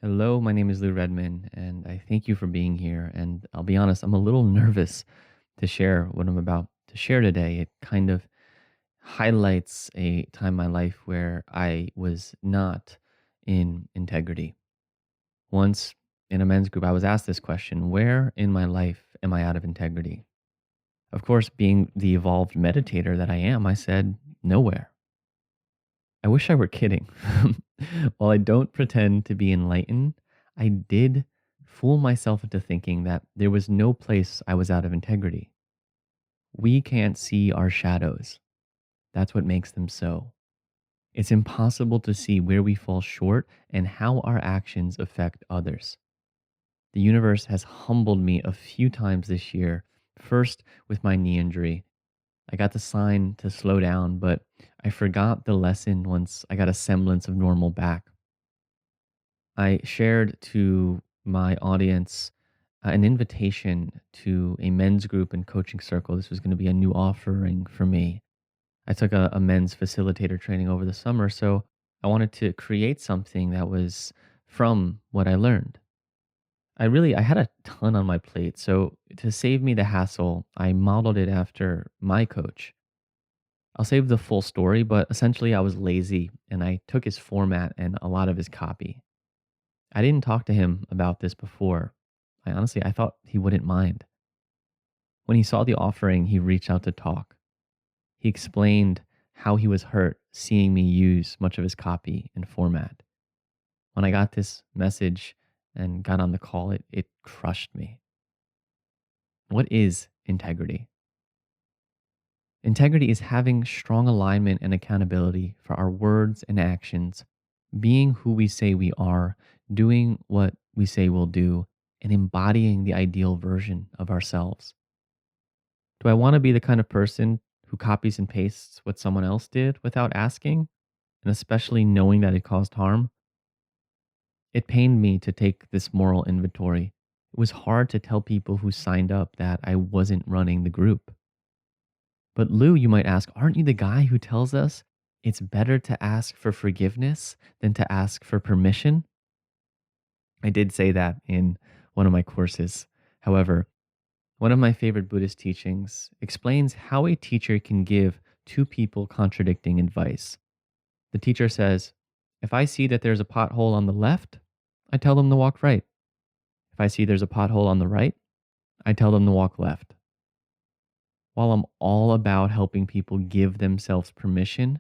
Hello, my name is Lou Redman, and I thank you for being here. And I'll be honest, I'm a little nervous to share what I'm about to share today. It kind of highlights a time in my life where I was not in integrity. Once in a men's group, I was asked this question: where in my life am I out of integrity? Of course, being the evolved meditator that I am, I said, nowhere. I wish I were kidding. While I don't pretend to be enlightened, I did fool myself into thinking that there was no place I was out of integrity. We can't see our shadows. That's what makes them so. It's impossible to see where we fall short and how our actions affect others. The universe has humbled me a few times this year, first with my knee injury. I got the sign to slow down, but I forgot the lesson once I got a semblance of normal back. I shared to my audience an invitation to a men's group and coaching circle. This was going to be a new offering for me. I took a men's facilitator training over the summer, so I wanted to create something that was from what I learned. I had a ton on my plate, so to save me the hassle, I modeled it after my coach. I'll save the full story, but essentially I was lazy and I took his format and a lot of his copy. I didn't talk to him about this before. I thought he wouldn't mind. When he saw the offering, he reached out to talk. He explained how he was hurt seeing me use much of his copy and format. When I got this message and got on the call, it crushed me. What is integrity? Integrity is having strong alignment and accountability for our words and actions, being who we say we are, doing what we say we'll do, and embodying the ideal version of ourselves. Do I want to be the kind of person who copies and pastes what someone else did without asking, and especially knowing that it caused harm? It pained me to take this moral inventory. It was hard to tell people who signed up that I wasn't running the group. But Lou, you might ask, aren't you the guy who tells us it's better to ask for forgiveness than to ask for permission? I did say that in one of my courses. However, one of my favorite Buddhist teachings explains how a teacher can give two people contradicting advice. The teacher says, if I see that there's a pothole on the left, I tell them to walk right. If I see there's a pothole on the right, I tell them to walk left. While I'm all about helping people give themselves permission,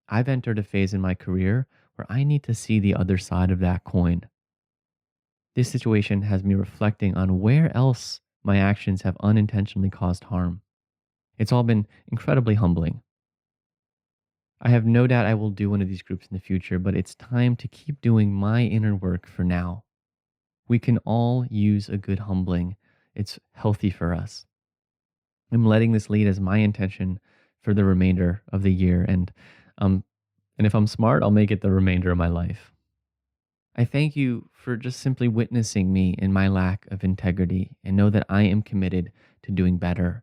I've entered a phase in my career where I need to see the other side of that coin. This situation has me reflecting on where else my actions have unintentionally caused harm. It's all been incredibly humbling. I have no doubt I will do one of these groups in the future, but it's time to keep doing my inner work for now. We can all use a good humbling. It's healthy for us. I'm letting this lead as my intention for the remainder of the year, um, and if I'm smart, I'll make it the remainder of my life. I thank you for just simply witnessing me in my lack of integrity and know that I am committed to doing better.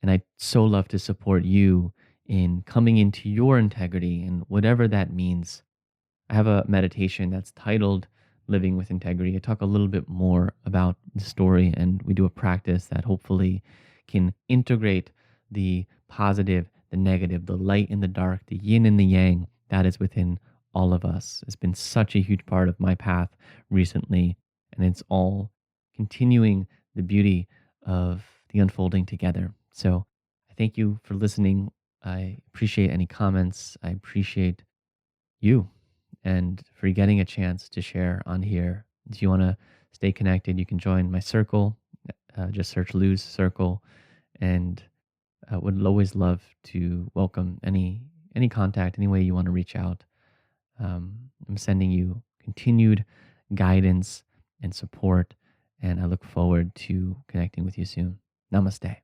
And I'd so love to support you in coming into your integrity and whatever that means. I have a meditation that's titled Living with Integrity. I talk a little bit more about the story and we do a practice that hopefully can integrate the positive, the negative, the light and the dark, the yin and the yang that is within all of us. It's been such a huge part of my path recently, and it's all continuing the beauty of the unfolding together. So I thank you for listening. I appreciate any comments. I appreciate you and for getting a chance to share on here. If you want to stay connected, you can join my circle. Just search Lou's Circle, and would always love to welcome any contact, any way you want to reach out. I'm sending you continued guidance and support, and I look forward to connecting with you soon. Namaste.